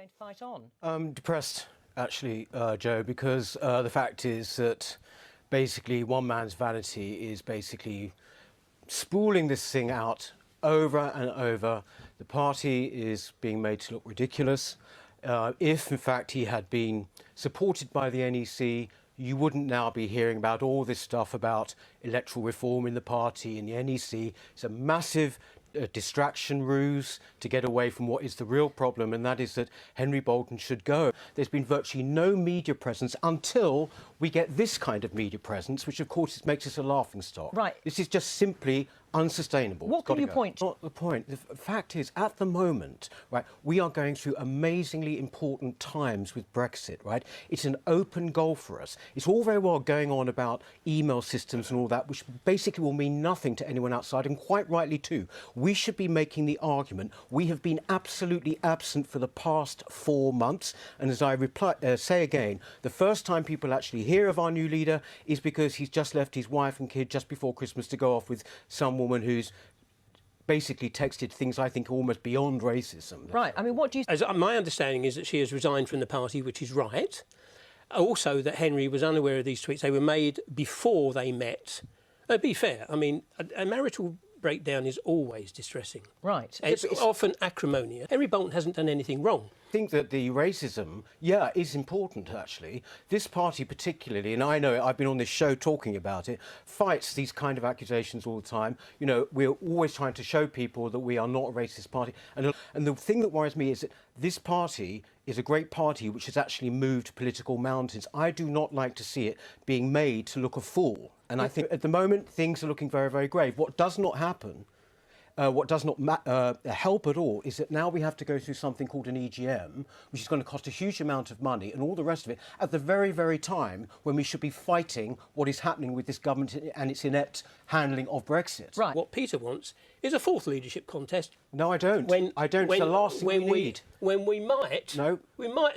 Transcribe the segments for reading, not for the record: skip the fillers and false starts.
going to fight on? I'm depressed, actually, Joe, because the fact is that basically one man's vanity is basically spooling this thing out over and over. The party is being made to look ridiculous. If, in fact, he had been supported by the NEC, you wouldn't now be hearing about all this stuff about electoral reform in the party and the NEC. It's a massive distraction ruse to get away from what is the real problem, and that is that Henry Bolton should go. There's been virtually no media presence until we get this kind of media presence, which of course makes us a laughingstock. Right. This is just simply unsustainable. What can you point to? Not the point. The fact is, at the moment, right, we are going through amazingly important times with Brexit, right? It's an open goal for us. It's all very well going on about email systems and all that, which basically will mean nothing to anyone outside, and quite rightly too. We should be making the argument we have been absolutely absent for the past 4 months, and as I say again, the first time people actually hear of our new leader is because he's just left his wife and kid just before Christmas to go off with some woman who's basically texted things I think almost beyond racism. Right. I mean, what do you... As my understanding is that she has resigned from the party, which is right. Also that Henry was unaware of these tweets. They were made before they met. Be fair, I mean, a marital breakdown is always distressing. Right. It's often acrimonious. Henry Bolton hasn't done anything wrong. I think that the racism, is important, actually. This party particularly, and I know it, I've been on this show talking about it, fights these kind of accusations all the time. You know, we're always trying to show people that we are not a racist party. And the thing that worries me is that this party is a great party which has actually moved political mountains. I do not like to see it being made to look a fool. And I think at the moment things are looking very, very grave. What does not happen, what does not help at all, is that now we have to go through something called an EGM, which is going to cost a huge amount of money and all the rest of it, at the very, very time when we should be fighting what is happening with this government and its inept handling of Brexit. Right. What Peter wants is a fourth leadership contest. No, I don't. I don't. It's the last thing we need. When we might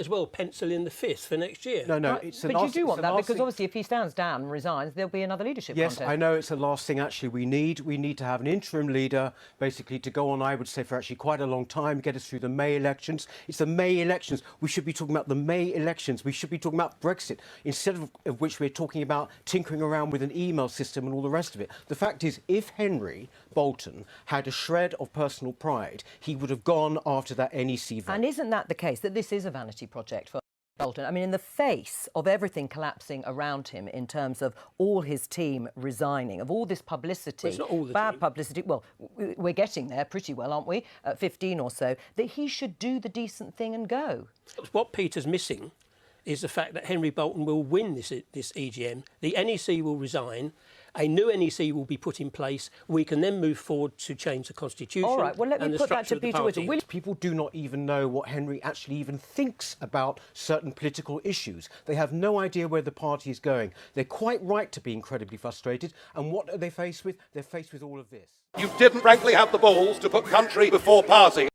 as well pencil in the fifth for next year. No, right. it's the but last, you do want that, because thing. obviously if he stands down and resigns, there'll be another leadership contest. Yes, I know it's the last thing actually we need. We need to have an interim leader, basically, to go on, I would say, for actually quite a long time, get us through the May elections. It's the May elections. We should be talking about the May elections. We should be talking about Brexit, instead of which we're talking about tinkering around with an email system and all the rest of it. The fact is, if Henry Bolton had a shred of personal pride, he would have gone after that NEC vote. And isn't that the case, that this is a vanity project for Bolton? I mean, in the face of everything collapsing around him in terms of all his team resigning, of all this publicity, it's not all the bad team. publicity, well, we're getting there pretty well, aren't we, at 15 or so, that he should do the decent thing and go. What Peter's missing is the fact that Henry Bolton will win this EGM, the NEC will resign, a new NEC will be put in place. We can then move forward to change the constitution. All right, well, let me put that to Peter Whittle. People do not even know what Henry actually even thinks about certain political issues. They have no idea where the party is going. They're quite right to be incredibly frustrated. And what are they faced with? They're faced with all of this. You didn't frankly have the balls to put country before party.